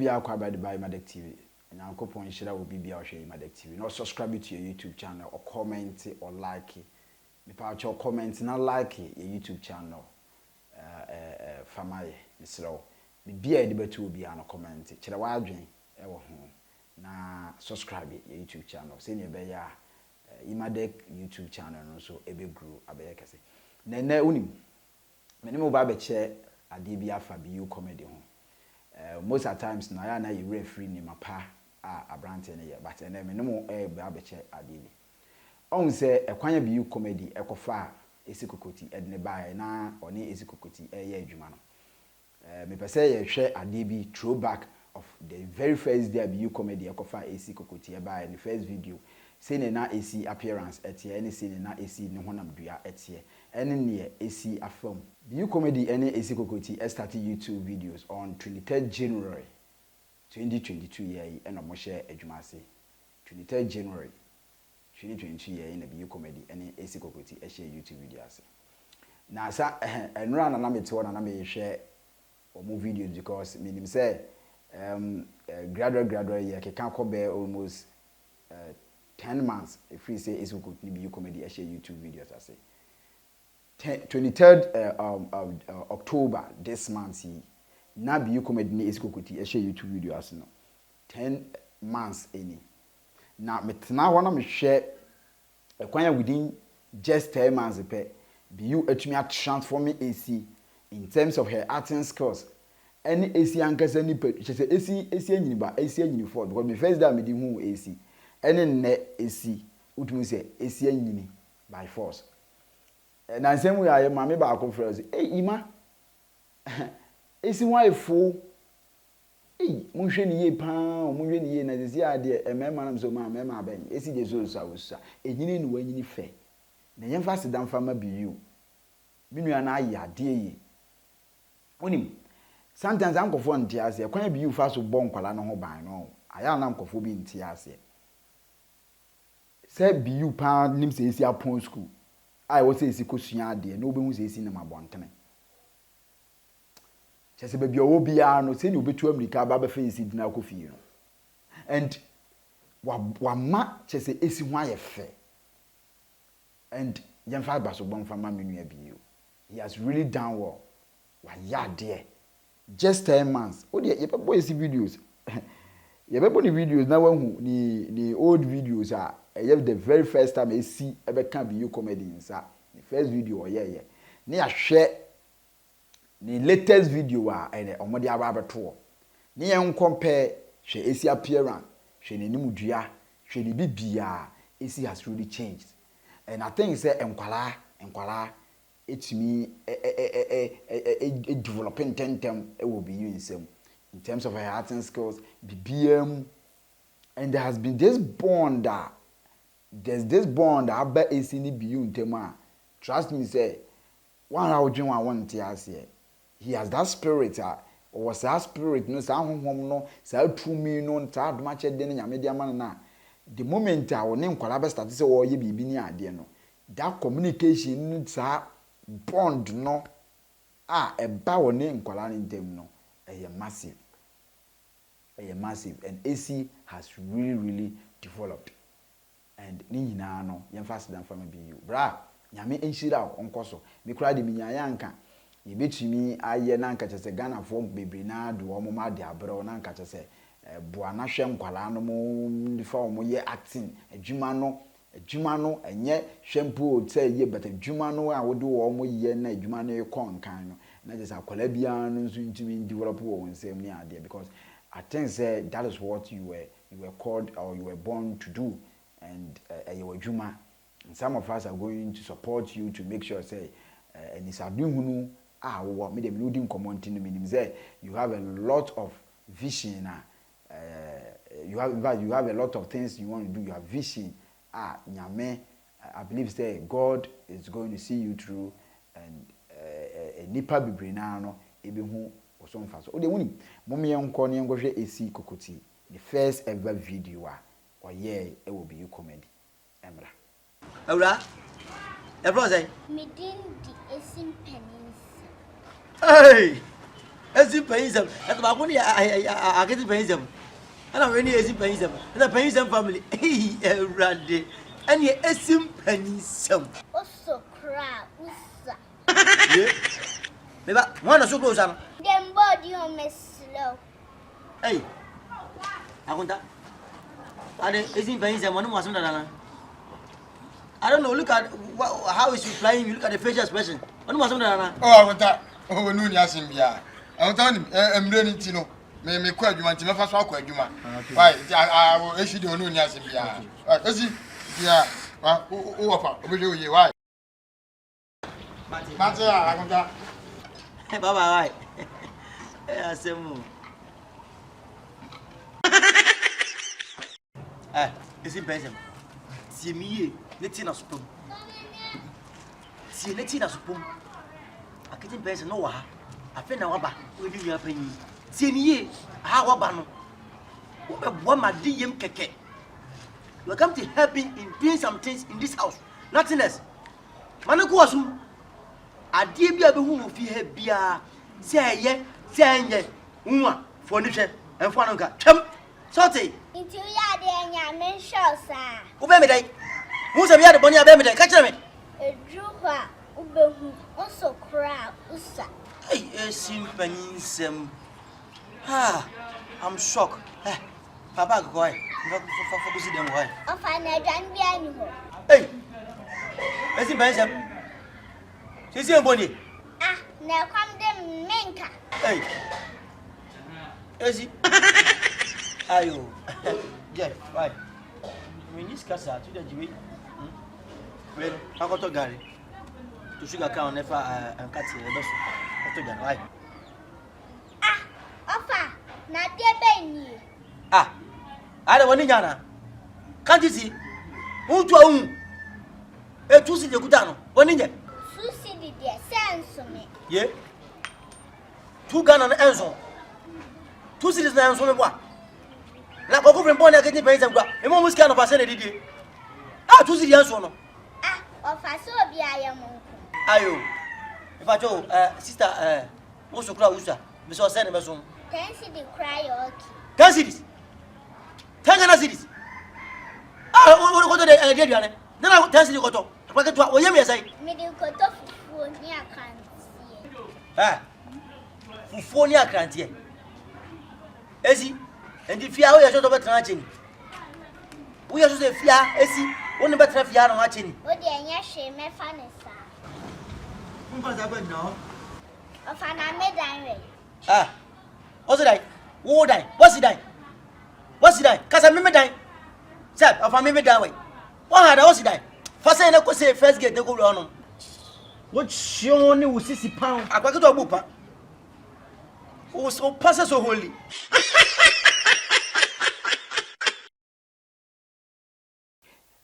bia kwa by Emadek TV. And Uncle Point share will be Emadek TV. Not subscribe to your YouTube channel or comment or like it. If you comment not like your YouTube channel, family, Mr. Be a debate will be an comment. Chira wadwin ewo ho na subscribe your YouTube channel. Say ne be ya Emadek YouTube channel no so ebe grow abeya kase. Na unim. Me ne mo ba be che ade bi afa Beyou comedy ho. Most of times na ya na you referee ni mapa abrante ne ye but ene me ne mo ba be che ade bi. On say ekwanya Beyou comedy ekofa esi Kokotii edne bae na oni esi Kokotii eye adwuma no. Me pese ye hwe ade bi throwback of the very first day Beyou comedy ekofa esi Kokotii bae the first video say na esi appearance etie any say na esi ne honam dua etie any ne esi afam Beyou comedy any esi Kokotii started YouTube videos on 23rd January 2022 year and mo share adwuma ase 23rd January 2022 year in Beyou comedy any esi Kokotii share YouTube video ase na sa enra na mete wona na me share omo videos because meaning say gradual year can cover almost 10 months if we say is good ni Beyou comedy share YouTube videos I say 23rd October this month na Beyou comedy ni is Kokotii share YouTube videos no 10 months any na metena wana me share ekwanya within just 10 months pe Beyou atumi transforming AC in terms of her acting skills. Any AC ankasa ni pe she say AC anyini ba AC anyini for because me first day me di hu AC any ne AC utumi say AC anyini by force. Na nsem we aye ma me ba conference ima AC why fo munhwe ni ye pa munhwe ni ye na desi ade emema na mso ma mema aben AC de so so enyini ni wanyini fe na yemfa sedam fa ma Beyou minua na aye ade yi onim sometimes am kofo ntiase kwan Beyou fa so bon kwala no ho ban no aya na kofo bi ntiase say Beyou pa nim se esi apon school ai wo se esi kosua ade na obehu se esi na mabontene chese be bi owo bia no se ni obetu America ba be fa esi dina kofi no and wa ma chese esi ho aye fe and yemfa ba so bon fa ma menua Beyou he has really done well. Wa ya there just 10 months o de yebebo esi videos yebebo ni videos na wahu ni old videos the very first time esi ebe kan Beyou comedy nsa the first video ye na ya hwe ni latest video ene omode aba beto na ye compare hwe esi appearance hwe ni nimudua hwe ni bibia esi has really changed and I think say enkwala etimi developing tentem will be used in terms of her acting skills BBM and there has been this bond there's this bond about AC ni Beyou ntema trust me say one how dream one want here he has that spirit was that spirit no sa honhom no sa tumi no ta adoma che de nyame de ama na the moment I won nkwala be start say wo ye bibi ni ade no that communication sa bond no eba woni nkwala ntem no massive and AC has really developed and ni nyina no yemfa sedan fama Beyou bra nyame enhira onkoso me kura de minyaya nka ye betumi aye na nka chese Ghana fo bebre na do omo ma de abro na nka chese bua na hwe nkwala no mo ndifa omo ye acting adwuma no enye shampoo say ye but adwuma no a wode wo omo ye na adwuma no ekon kan no na just akwala bia no nso ntimi develop wo nsem ni ade because I think say that is what you were called or you were born to do and your adwuma and some of us are going to support you to make sure say and is adwunu wo me dem no di nkomonti no minim say you have a lot of vision you have a lot of things you want to do you have vision nyame I believe say God is going to see you through and nipa bibre na no ebehu osomfa so o de woni momye nko ne ngohwe esi Kokotii the first ever video oye e will be comedy emra awra e bro say meeting the esim pennies hey Ezi paism. At my money, I get paism. And I'm really Ezi paism. And the paism family. Hey, Randy. And ye Esim paism. Also, crap. Yeah. Maybe one or so goes on. Then body on me slow. Hey, I want that. And Ezi paism, one was under. I don't know. Look at how is he flying. You look at the facial expression. One was under. Oh, I want that. Oh, no, yasim ya. I want him. I'm learning to know. Me quite you want to first walk with you, man. Why? I will issue the no yasim ya. Is he? Yeah. Why? Mate, I want that. Bye bye. I say more. Is it better? See me, let's in a spoon. See, let's in a spoon. I can't bear no one. I feel now about with you opinion. See me, how about one my DM keke. You come to help me in doing some things in this house. Nothing else. Manakuasu. I dear be able to fear beer. Say ye, for nutrition and for no come. Salty. Into ya, dear, ya men shall, sir. Obey me, who's a beer, the bonny, I catch me. A drooper, Ubehu, also crap, Usa. Hey, simple. I'm shocked. Papa, go ahead. For them, why? Of an agent be animal. Hey, is it Benson? She's a bonny. Ah, now come them menka. Hey, is it? Ayo, yeah, right. We need Scassa to the Jew. Well, I got to Gary to sugar count never and cut the best. Right. Ah, offer, not dear Benny. Ah, I don't want Yana. Can't you see? Who to own? A two city good down. One in it. Susie did their sense to me. Yeah. 2 gun on the enzo. 2 cities now on what? La Coco from Bonnet getting paid and got a woman's kind of a sanity. Ah, 2 cities on. Ah, offer so be I am. Ayo. If I told sister, also Clausa, Miss Senemason. 10 city cry okay. 10 cities. 10 cities. Ah, what go to the Adrian? Then I will 10 cities go to. What to what you may say? Middle cut off for near can't see. Ah, for near can't hear. Ezzy, and if you are a sort of a tragedy, we are to fear, Ezzy, one better fear on watching. What the Yashi may find it, sir. What's happened now? Of an Amedan. Ah, what's it like? Who die? What's it like? What's it like? Because I remember dying. Sir, if I remember that way. What had I also died? First, I could say first get the good on. What you only will 60 pounds. I got to a whooper. Who so passes so holy.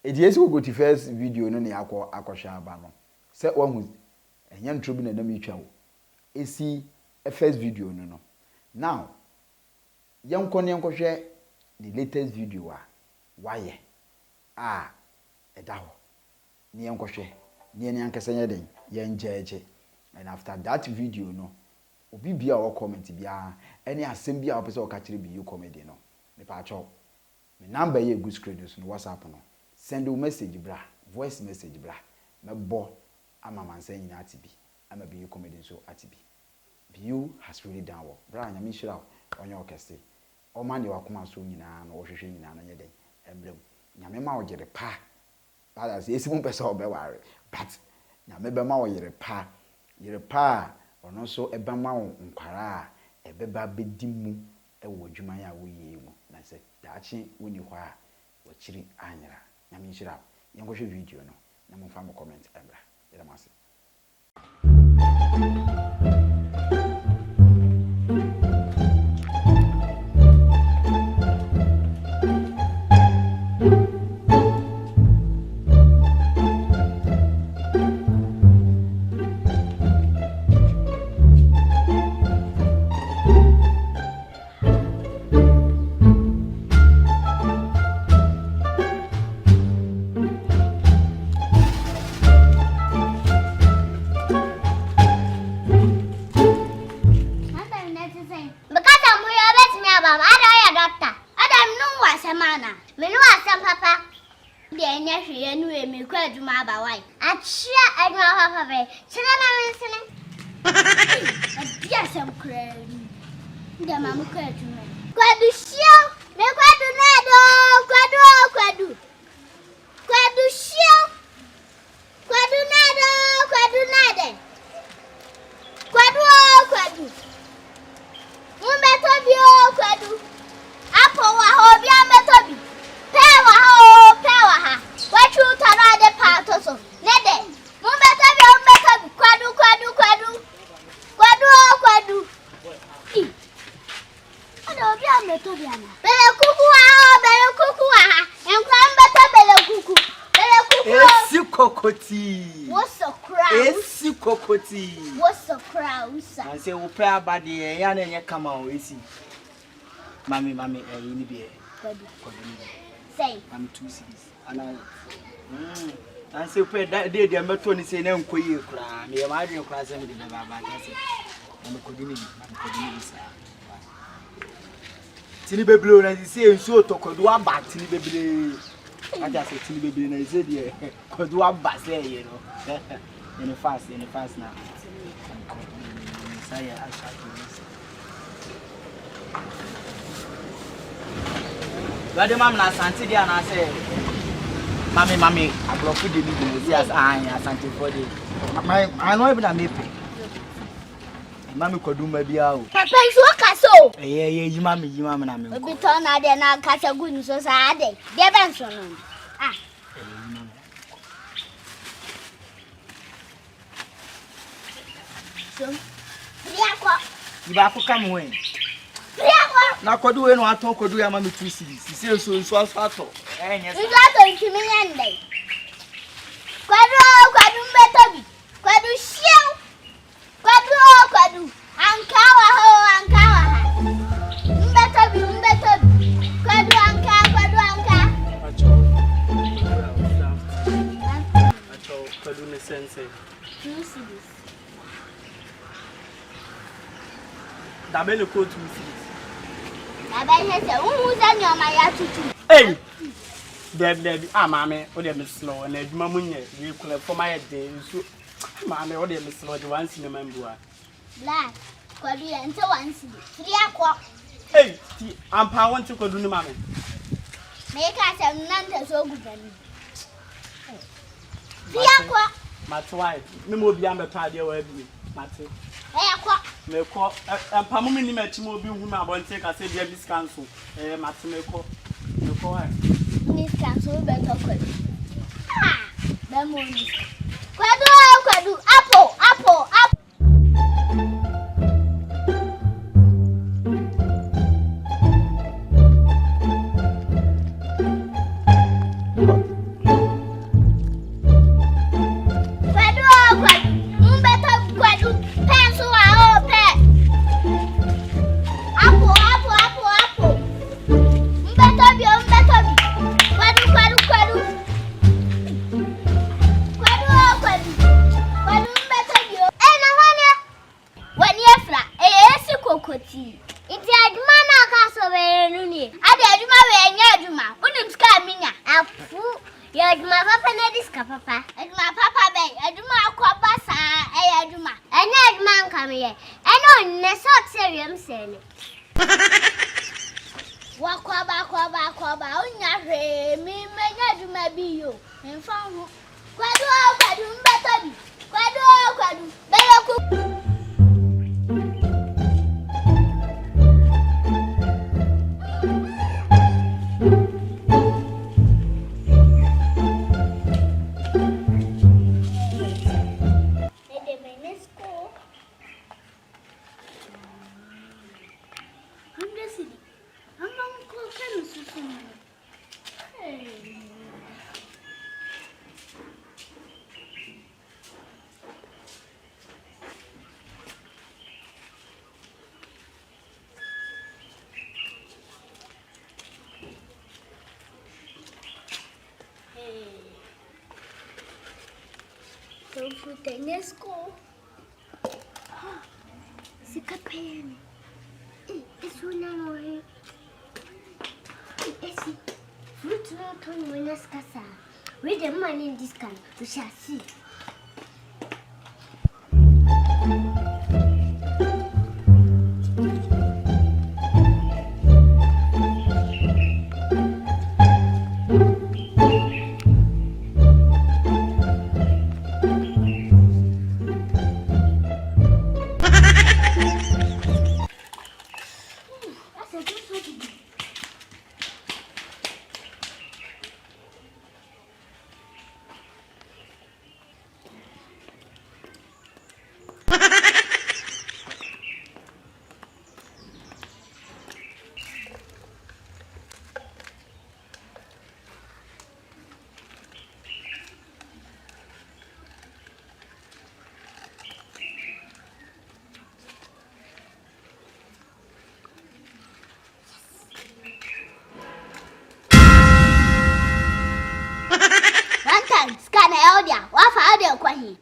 It is who go to first video no ne akosha aba no. Say one who enyan trouble na na metwa wo. Esi first video no. Now, yankɔhwɛ the latest video why edaho. Ni yankɔhwɛ. Ni eni ankasa nya den yenjeje. And after that video no, obi bia wo comment bia any asem bia wo pese wo ka kire Beyou comedy no. Me pa cho. Me number ye good screen no WhatsApp no. Send a message bra, voice message bra. Me bo ama mansa nyina atibi. Ama Beyou comedy so atibi. Beyou has really done well. Bra nyame hira onye okese. O man de wakoma so nyina no wo hwehwe nyina na nye den. Emblem. Nyame ma wo gere pa. Bada se esi mo pese wo be ware. But nyame be ma wo yere pa. Yere pa ono so ebe ma wo nkwara a ebeba bedi mu ewo dwuma ya wo yi mu. Na se daachi woni hɔ a wo chiri anyira. Nyame hira. Yenkohwe video no. Na mo fa mo comment embra. Yere mase. hwe enu me kwa adwuma aba wai. Achia adwuma papa be. Chira na mensene. Dia sem kra. Nda mamu kwa adwuma. Kwadu shio, me kwadu nado, kwadu. Kwadu shio. Kwadu nade. Kwadu. Umetobi kwadu. Apo wa ho bia metobi. Pewa ha. Wachu tara de pato so. Nede. Umetobi. Kwadu. Ada bia metobi ana. Bele kuku ha. Enkwa mbeto bele kuku. Esi Kokotii. What's a crowd? Esi Kokotii. What's a crowd? I say we pray about the yan and come on, esi. Mami, you be. Say. I'm 2 cities. And I say pray that day the metoni say na nkoyi kura. Me ma adwen kura say me de baba I say. I'm kodini. Tini beblo na say nso tokodo aba tini beblo. I just say tini beblo na say there. Kodo aba say you know. In the fast now. Say I shall do this. Wadi mam na asante dia na say mami agrofu de ni dey as asante for dey. I know even am pay. Mami koduma bia o. Papa nso kaso. Yi mami na me. Obi to na de na kasa gu nso sa ade. De ben so no. So. Riako. Iba ko kam wen. Riako. Na kodu we no aton kodu ya mami 2 cities. Si so ato. Yes. Nso ato ntimi nyande. Kwadu mbetobi. Kwadu shiu. Kwadu. Ankawa ha. Mbetobi. Kwadu anka. Acho kwadu ne sense. 2 cities. Da me le ko 2 cities. Baba hese uhuza nyoma ya tutu. Hey. Debi mama o de me slow na adwuma munye we kula for my day so mama o de me slow de one cinema mbua. Black. Kwadu ya nte 1 city. Riako. Hey, ti ampa won ti kwadu ni mama. Me ka sem nante so gubani. Riako. Matwai, me mo bia me pa de wa bi. Mate. Riako. Me ko ampa mo ni ma chi mo bi hu ma bonte ka se bia biscanso. Mate me ko wa. Ni cancel better kwadu. Bemoni. Kwadu. Apple. Kokotii. Iti adwuma na ka so be nu ni. Ade adwuma we nya adwuma. Unim ska minya. Afu. Ya adwuma papa na diska papa. Adwuma papa be. Adwuma akoba sa adwuma. Enya adwuma nka me ye. Eno ne sort serium sene. Wakoba unya hwe mi menya adwuma bi yo. Mfa ho. Kwadu mbatobi. Kwadu. Bele ku Tenesco. Se capendo. Isso não é. Esse fruto não tô nas casas. With the money in this can, we shall see.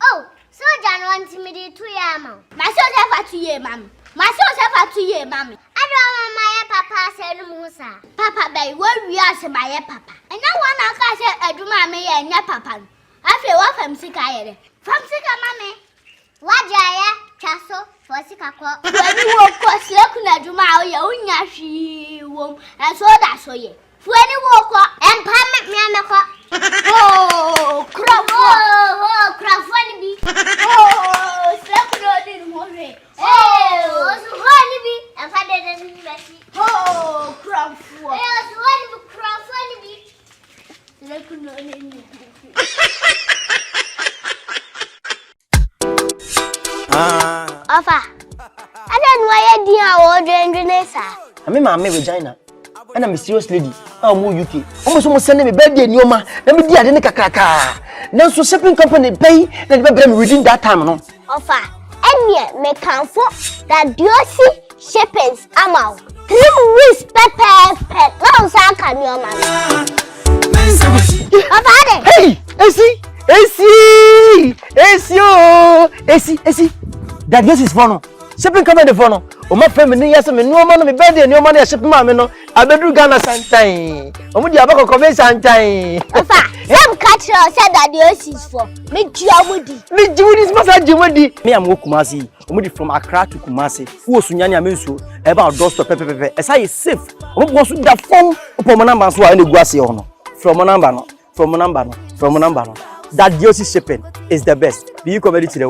Oh, so John wants me to 2 years, ma'am. My son have 2 years, ma'am. My son have 2 years, ma'am. I don't my papa said Musa. Papa, they will be asked by your papa. And no one else said, I do my may and your papa. I feel what from sick I from sick, mammy. What jaya, Chasso, for sick a clock. When you walk across Lakuna Juma, your own yashi womb, and so that's so ye. When you walk and permit me on the clock. Oh, crap! Oh, crap! Funny bee! Oh, slap no didn't worry. Oh, so funny bee! And father doesn't messy. Oh, crap! Oh, so crap! Funny bee! Slap no didn't. Ofa, I don't know why you didn't order Indonesia. I mean, my Regina. And I'm a serious lady. I'm more UK. Almost sending me birthday in your man. Let me dear the Kaka. Now, so shipping company pay and them within that time. No offer. And yet, me can for that Diosi shippings amount. 3 weeks pepper. No, sir, can your man. Hey, AC. That this is fun. Shipping company fun. O ma family yes me no man me birthday no man ship ma me no abedu Ghana santan o mu di abako come santan ofa some catch said that the is for me jiwudi masa jiwudi me am Kumasi o mu di from Accra to Kumasi wo sunya ne amenso e ba doorstop pepepepe e say safe o mu go so da phone o mo number so a na gu ase ho no from number no that Diosi shipping is the best. Beyou comedy today.